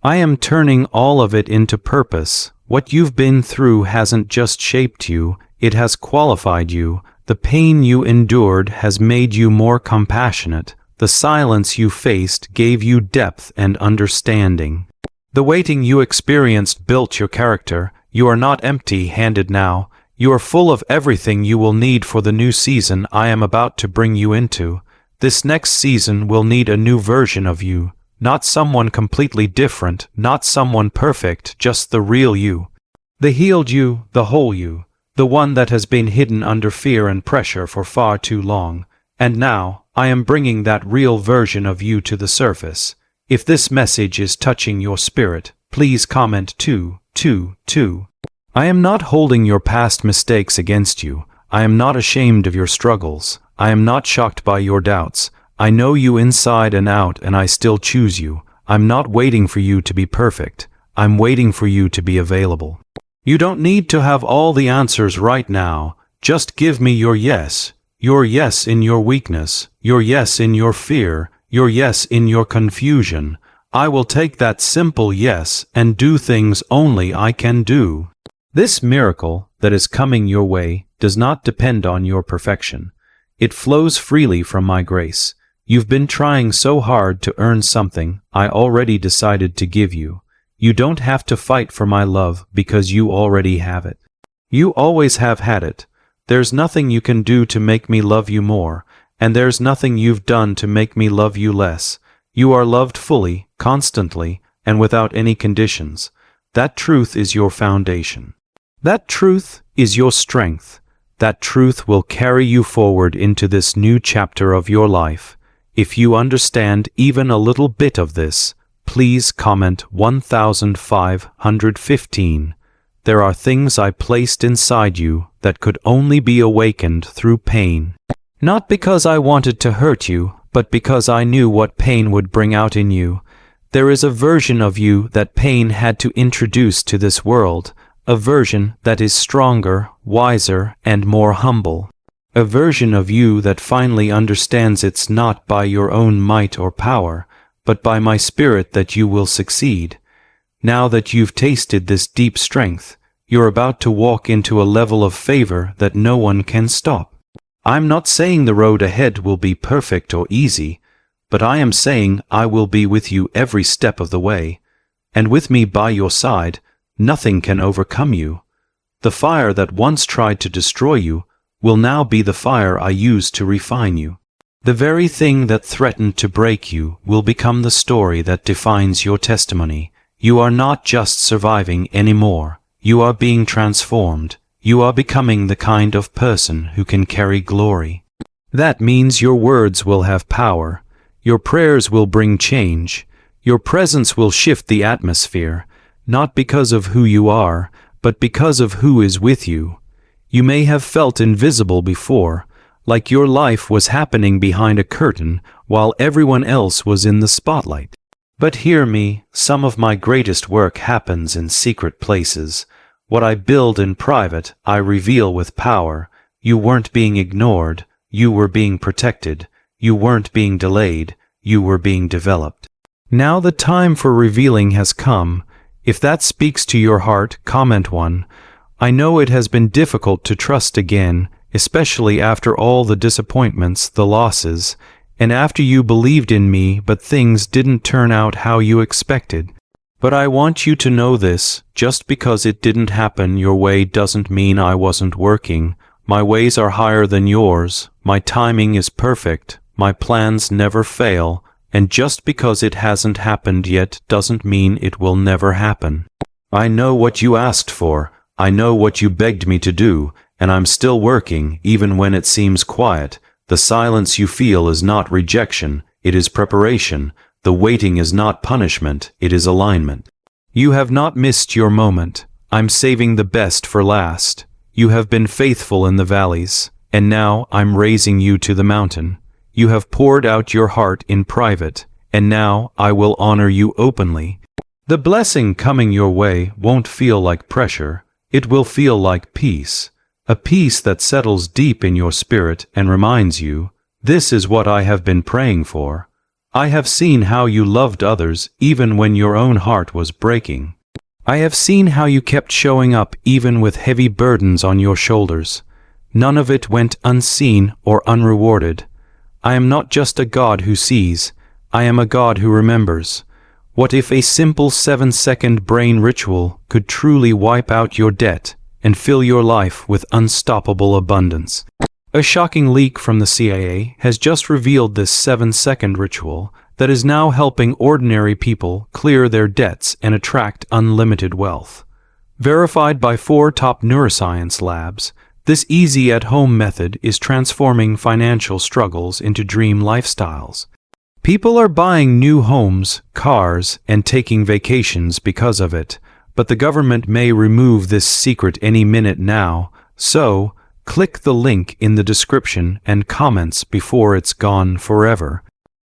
I am turning all of it into purpose. What you've been through hasn't just shaped you, it has qualified you. The pain you endured has made you more compassionate. The silence you faced gave you depth and understanding. The waiting you experienced built your character. You are not empty-handed now. You are full of everything you will need for the new season I am about to bring you into. This next season will need a new version of you. Not someone completely different, not someone perfect, just the real you. The healed you, the whole you, the one that has been hidden under fear and pressure for far too long. And now, I am bringing that real version of you to the surface. If this message is touching your spirit, please comment 222. I am not holding your past mistakes against you. I am not ashamed of your struggles. I am not shocked by your doubts. I know you inside and out, and I still choose you. I'm not waiting for you to be perfect. I'm waiting for you to be available. You don't need to have all the answers right now. Just give me your yes in your weakness, your yes in your fear, your yes in your confusion. I will take that simple yes and do things only I can do. This miracle that is coming your way does not depend on your perfection. It flows freely from my grace. You've been trying so hard to earn something I already decided to give you. You don't have to fight for my love because you already have it. You always have had it. There's nothing you can do to make me love you more, and there's nothing you've done to make me love you less. You are loved fully, constantly, and without any conditions. That truth is your foundation. That truth is your strength. That truth will carry you forward into this new chapter of your life. If you understand even a little bit of this, please comment 1515. There are things I placed inside you that could only be awakened through pain. Not because I wanted to hurt you, but because I knew what pain would bring out in you. There is a version of you that pain had to introduce to this world, a version that is stronger, wiser, and more humble. A version of you that finally understands it's not by your own might or power, but by my spirit that you will succeed. Now that you've tasted this deep strength, you're about to walk into a level of favor that no one can stop. I'm not saying the road ahead will be perfect or easy, but I am saying I will be with you every step of the way, and with me by your side, nothing can overcome you. The fire that once tried to destroy you will now be the fire I use to refine you. The very thing that threatened to break you will become the story that defines your testimony. You are not just surviving anymore. You are being transformed. You are becoming the kind of person who can carry glory. That means your words will have power. Your prayers will bring change. Your presence will shift the atmosphere, not because of who you are, but because of who is with you. You may have felt invisible before, like your life was happening behind a curtain while everyone else was in the spotlight. But hear me, some of my greatest work happens in secret places. What I build in private, I reveal with power. You weren't being ignored, you were being protected. You weren't being delayed, you were being developed. Now the time for revealing has come. If that speaks to your heart, comment 1. I know it has been difficult to trust again, especially after all the disappointments, the losses, and after you believed in me but things didn't turn out how you expected. But I want you to know this, just because it didn't happen your way doesn't mean I wasn't working. My ways are higher than yours, my timing is perfect, my plans never fail, and just because it hasn't happened yet doesn't mean it will never happen. I know what you asked for. I know what you begged me to do, and I'm still working, even when it seems quiet. The silence you feel is not rejection, it is preparation. The waiting is not punishment, it is alignment. You have not missed your moment. I'm saving the best for last. You have been faithful in the valleys, and now I'm raising you to the mountain. You have poured out your heart in private, and now I will honor you openly. The blessing coming your way won't feel like pressure. It will feel like peace, a peace that settles deep in your spirit and reminds you, this is what I have been praying for. I have seen how you loved others even when your own heart was breaking. I have seen how you kept showing up even with heavy burdens on your shoulders. None of it went unseen or unrewarded. I am not just a God who sees, I am a God who remembers. What if a simple 7-second brain ritual could truly wipe out your debt and fill your life with unstoppable abundance? A shocking leak from the CIA has just revealed this 7-second ritual that is now helping ordinary people clear their debts and attract unlimited wealth. Verified by 4 top neuroscience labs, this easy at-home method is transforming financial struggles into dream lifestyles. People are buying new homes, cars, and taking vacations because of it, but the government may remove this secret any minute now, so click the link in the description and comments before it's gone forever.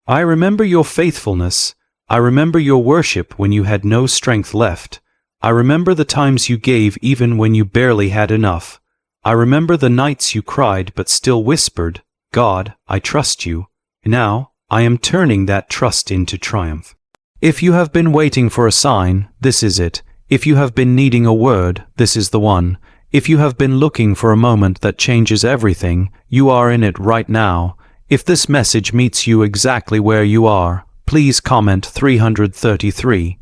I remember your faithfulness. I remember your worship when you had no strength left. I remember the times you gave even when you barely had enough. I remember the nights you cried but still whispered, God, I trust you. Now, I am turning that trust into triumph. If you have been waiting for a sign, this is it. If you have been needing a word, this is the one. If you have been looking for a moment that changes everything, you are in it right now. If this message meets you exactly where you are, please comment 333.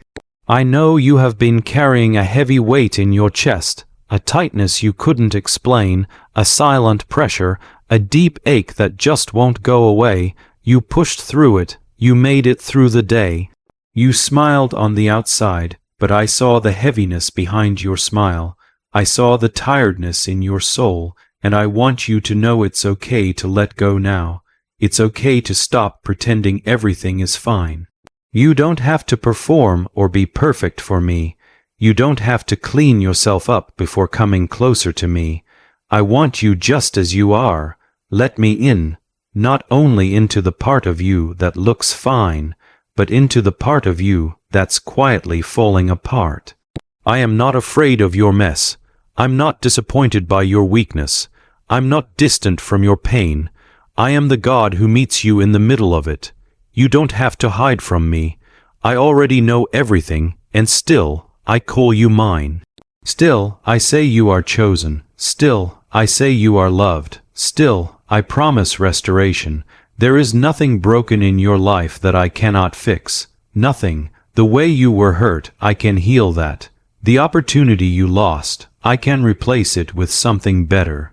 I know you have been carrying a heavy weight in your chest, a tightness you couldn't explain, a silent pressure, a deep ache that just won't go away. You pushed through it, you made it through the day. You smiled on the outside, but I saw the heaviness behind your smile. I saw the tiredness in your soul, and I want you to know it's okay to let go now. It's okay to stop pretending everything is fine. You don't have to perform or be perfect for me. You don't have to clean yourself up before coming closer to me. I want you just as you are. Let me in, not only into the part of you that looks fine, but into the part of you that's quietly falling apart. I am not afraid of your mess. I'm not disappointed by your weakness. I'm not distant from your pain. I am the God who meets you in the middle of it. You don't have to hide from me. I already know everything, and still, I call you mine. Still, I say you are chosen. Still, I say you are loved. Still, I promise restoration. There is nothing broken in your life that I cannot fix. Nothing. The way you were hurt, I can heal that. The opportunity you lost, I can replace it with something better.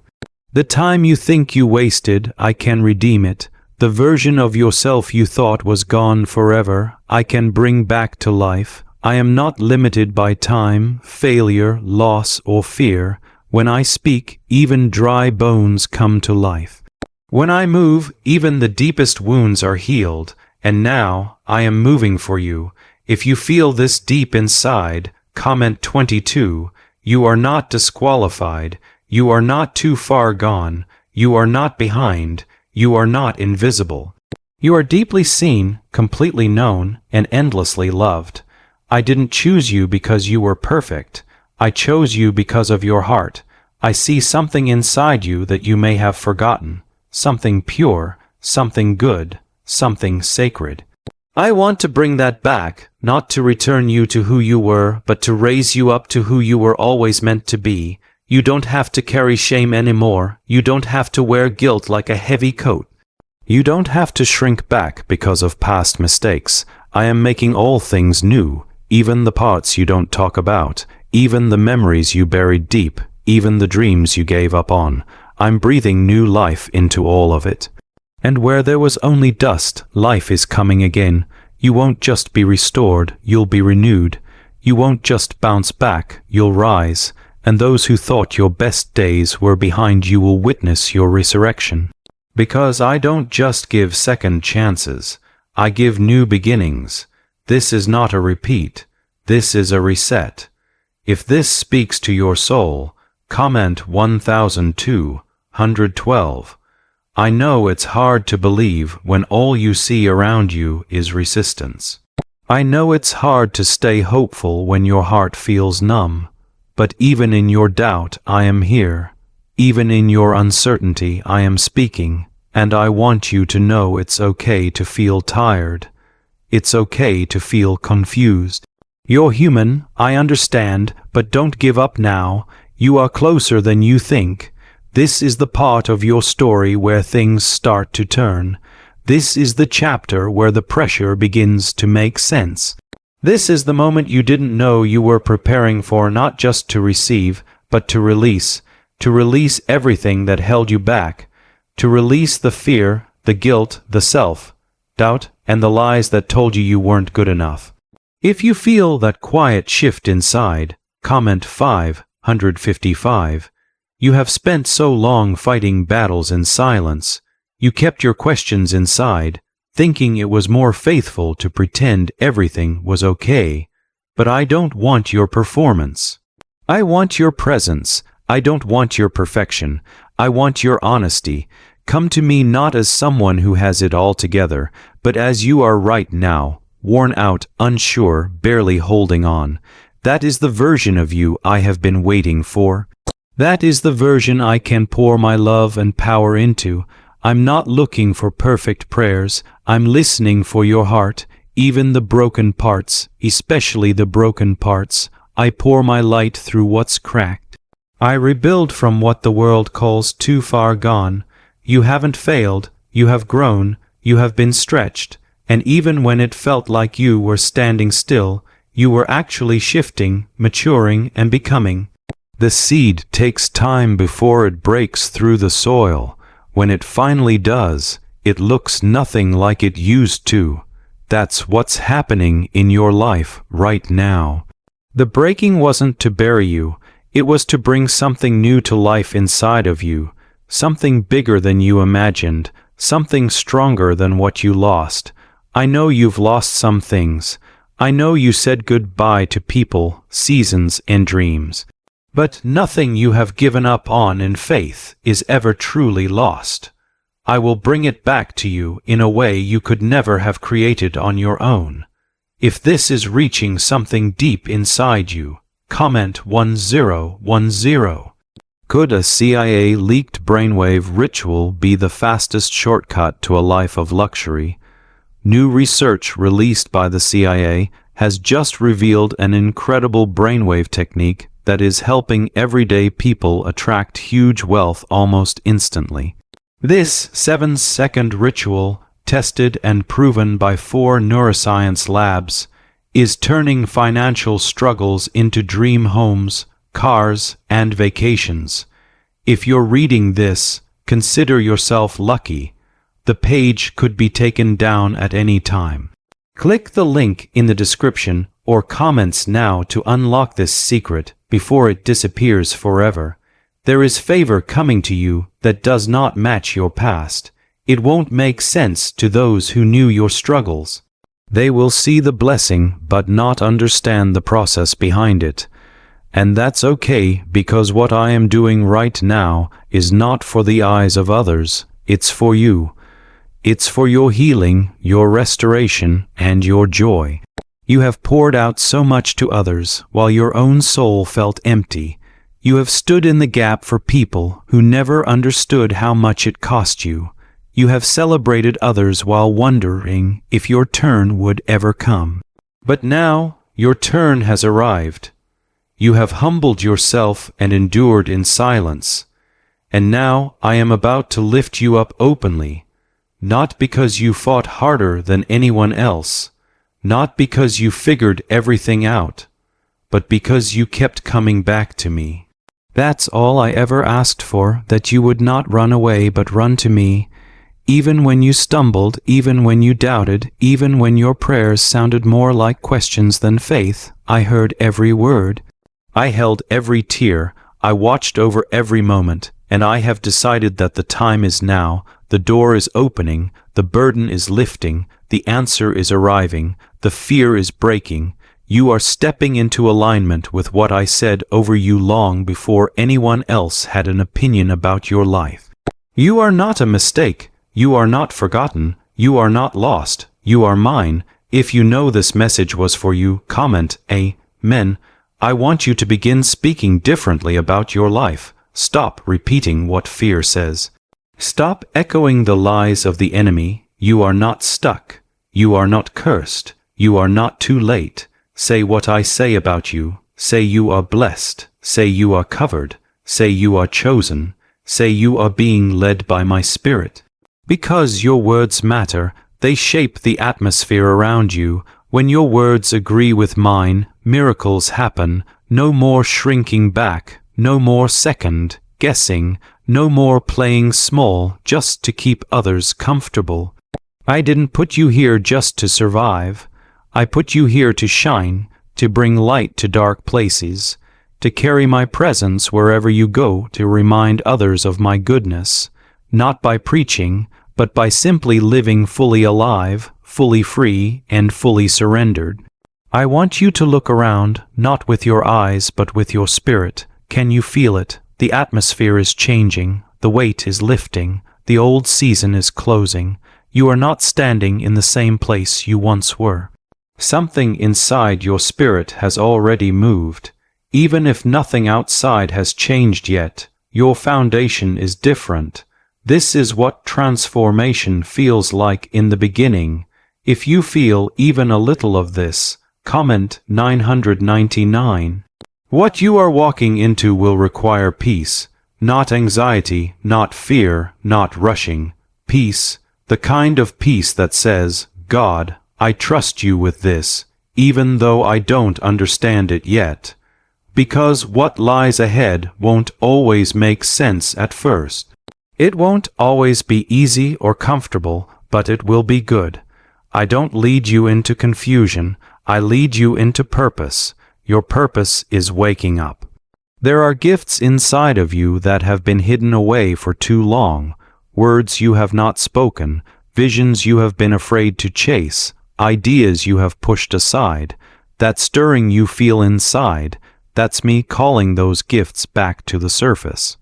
The time you think you wasted, I can redeem it. The version of yourself you thought was gone forever, I can bring back to life. I am not limited by time, failure, loss, or fear. When I speak, even dry bones come to life. When I move, even the deepest wounds are healed. And now, I am moving for you. If you feel this deep inside, comment 22. You are not disqualified. You are not too far gone. You are not behind. You are not invisible. You are deeply seen, completely known, and endlessly loved. I didn't choose you because you were perfect. I chose you because of your heart. I see something inside you that you may have forgotten. Something pure, something good, something sacred. I want to bring that back, not to return you to who you were, but to raise you up to who you were always meant to be. You don't have to carry shame anymore. You don't have to wear guilt like a heavy coat. You don't have to shrink back because of past mistakes. I am making all things new, even the parts you don't talk about, even the memories you buried deep, even the dreams you gave up on. I'm breathing new life into all of it. And where there was only dust, life is coming again. You won't just be restored, you'll be renewed. You won't just bounce back, you'll rise. And those who thought your best days were behind you will witness your resurrection. Because I don't just give second chances, I give new beginnings. This is not a repeat, this is a reset. If this speaks to your soul, comment 1212. I know it's hard to believe when all you see around you is resistance. I know it's hard to stay hopeful when your heart feels numb. But even in your doubt, I am here. Even in your uncertainty, I am speaking. And I want you to know it's okay to feel tired. It's okay to feel confused. You're human, I understand, but don't give up now. You are closer than you think. This is the part of your story where things start to turn. This is the chapter where the pressure begins to make sense. This is the moment you didn't know you were preparing for, not just to receive, but to release everything that held you back, to release the fear, the guilt, the self-doubt, and the lies that told you you weren't good enough. If you feel that quiet shift inside, comment 555. You have spent so long fighting battles in silence. You kept your questions inside, thinking it was more faithful to pretend everything was okay. But I don't want your performance. I want your presence. I don't want your perfection. I want your honesty. Come to me not as someone who has it all together, but as you are right now, worn out, unsure, barely holding on. That is the version of you I have been waiting for. That is the version I can pour my love and power into. I'm not looking for perfect prayers. I'm listening for your heart, even the broken parts, especially the broken parts. I pour my light through what's cracked. I rebuild from what the world calls too far gone. You haven't failed, you have grown, you have been stretched, and even when it felt like you were standing still, you were actually shifting, maturing, and becoming. The seed takes time before it breaks through the soil. When it finally does, it looks nothing like it used to. That's what's happening in your life right now. The breaking wasn't to bury you, it was to bring something new to life inside of you, something bigger than you imagined, something stronger than what you lost. I know you've lost some things. I know you said goodbye to people, seasons, and dreams. But nothing you have given up on in faith is ever truly lost. I will bring it back to you in a way you could never have created on your own. If this is reaching something deep inside you, comment 1010. Could a CIA-leaked brainwave ritual be the fastest shortcut to a life of luxury? New research released by the CIA has just revealed an incredible brainwave technique that is helping everyday people attract huge wealth almost instantly. This 7-second ritual, tested and proven by 4 neuroscience labs, is turning financial struggles into dream homes, cars, and vacations. If you're reading this, consider yourself lucky. The page could be taken down at any time. Click the link in the description or comments now to unlock this secret before it disappears forever. There is favor coming to you that does not match your past. It won't make sense to those who knew your struggles. They will see the blessing but not understand the process behind it. And that's okay, because what I am doing right now is not for the eyes of others, it's for you. It's for your healing, your restoration, and your joy. You have poured out so much to others while your own soul felt empty. You have stood in the gap for people who never understood how much it cost you. You have celebrated others while wondering if your turn would ever come. But now your turn has arrived. You have humbled yourself and endured in silence. And now I am about to lift you up openly, not because you fought harder than anyone else, not because you figured everything out, but because you kept coming back to me. That's all I ever asked for, that you would not run away but run to me, even when you stumbled, even when you doubted, even when your prayers sounded more like questions than faith. I heard every word. I held every tear. I watched over every moment, and I have decided that the time is now. The door is opening, the burden is lifting, the answer is arriving, the fear is breaking. You are stepping into alignment with what I said over you long before anyone else had an opinion about your life. You are not a mistake. You are not forgotten. You are not lost. You are mine. If you know this message was for you, comment Amen. I want you to begin speaking differently about your life. Stop repeating what fear says. Stop echoing the lies of the enemy. You are not stuck. You are not cursed. You are not too late. Say what I say about you. Say you are blessed. Say you are covered. Say you are chosen. Say you are being led by my Spirit. Because your words matter, they shape the atmosphere around you. When your words agree with mine, miracles happen. No more shrinking back. No more second guessing. No more playing small just to keep others comfortable. I didn't put you here just to survive. I put you here to shine, to bring light to dark places, to carry my presence wherever you go, to remind others of my goodness, not by preaching, but by simply living fully alive, fully free, and fully surrendered. I want you to look around, not with your eyes, but with your spirit. Can you feel it? The atmosphere is changing. The weight is lifting. The old season is closing. You are not standing in the same place you once were. Something inside your spirit has already moved. Even if nothing outside has changed yet, your foundation is different. This is what transformation feels like in the beginning. If you feel even a little of this, comment 999. What you are walking into will require peace, not anxiety, not fear, not rushing. Peace, The kind of peace that says, God, I trust you with this, even though I don't understand it yet. Because what lies ahead won't always make sense at first. It won't always be easy or comfortable, but it will be good. I don't lead you into confusion, I lead you into purpose. Your purpose is waking up. There are gifts inside of you that have been hidden away for too long, words you have not spoken, visions you have been afraid to chase, ideas you have pushed aside, that stirring you feel inside. That's me calling those gifts back to the surface.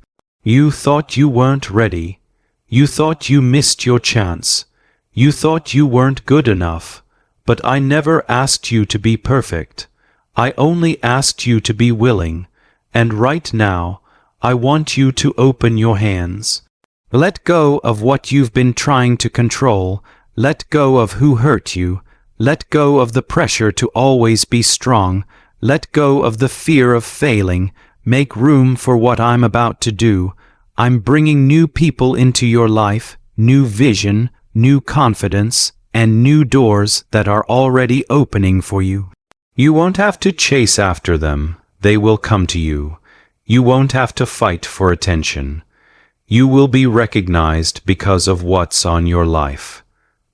You thought you weren't ready. You thought you missed your chance. You thought you weren't good enough. But I never asked you to be perfect. I only asked you to be willing. And right now, I want you to open your hands. Let go of what you've been trying to control. Let go of who hurt you. Let go of the pressure to always be strong. Let go of the fear of failing. Make room for what I'm about to do. I'm bringing new people into your life, new vision, new confidence, and new doors that are already opening for you. You won't have to chase after them. They will come to you. You won't have to fight for attention. You will be recognized because of what's on your life,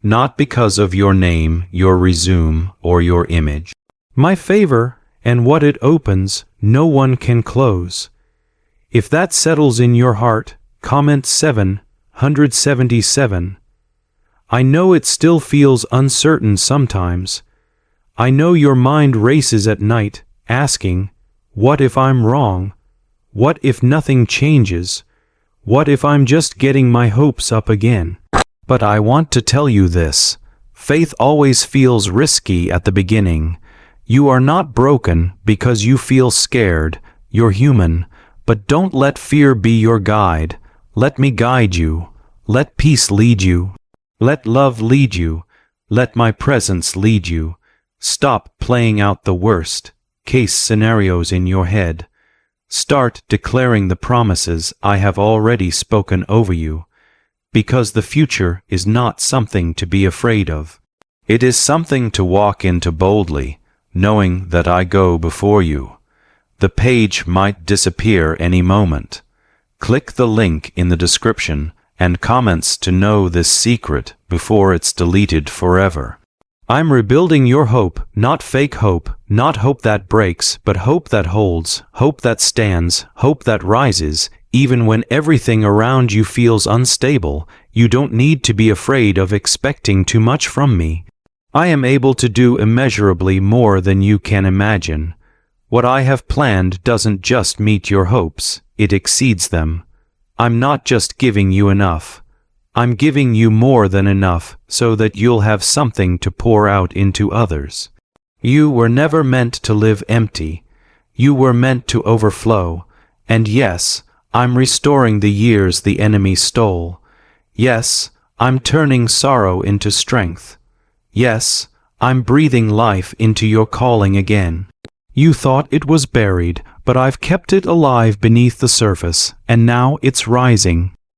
not because of your name, your resume, or your image. My favor and what it opens, no one can close. If that settles in your heart, comment 777. I know it still feels uncertain sometimes. I know your mind races at night, asking, what if I'm wrong? What if nothing changes? What if I'm just getting my hopes up again? But I want to tell you this. Faith always feels risky at the beginning. You are not broken because you feel scared. You're human. But don't let fear be your guide. Let me guide you. Let peace lead you. Let love lead you. Let my presence lead you. Stop playing out the worst case scenarios in your head. Start declaring the promises I have already spoken over you. Because the future is not something to be afraid of. It is something to walk into boldly, knowing that I go before you. The page might disappear any moment. Click the link in the description and comments to know this secret before it's deleted forever. I'm rebuilding your hope, not fake hope, not hope that breaks, but hope that holds, hope that stands, hope that rises. Even when everything around you feels unstable, you don't need to be afraid of expecting too much from me. I am able to do immeasurably more than you can imagine. What I have planned doesn't just meet your hopes, it exceeds them. I'm not just giving you enough. I'm giving you more than enough so that you'll have something to pour out into others. You were never meant to live empty. You were meant to overflow. And yes, I'm restoring the years the enemy stole. Yes, I'm turning sorrow into strength. Yes, I'm breathing life into your calling again. You thought it was buried, but I've kept it alive beneath the surface, and now it's rising.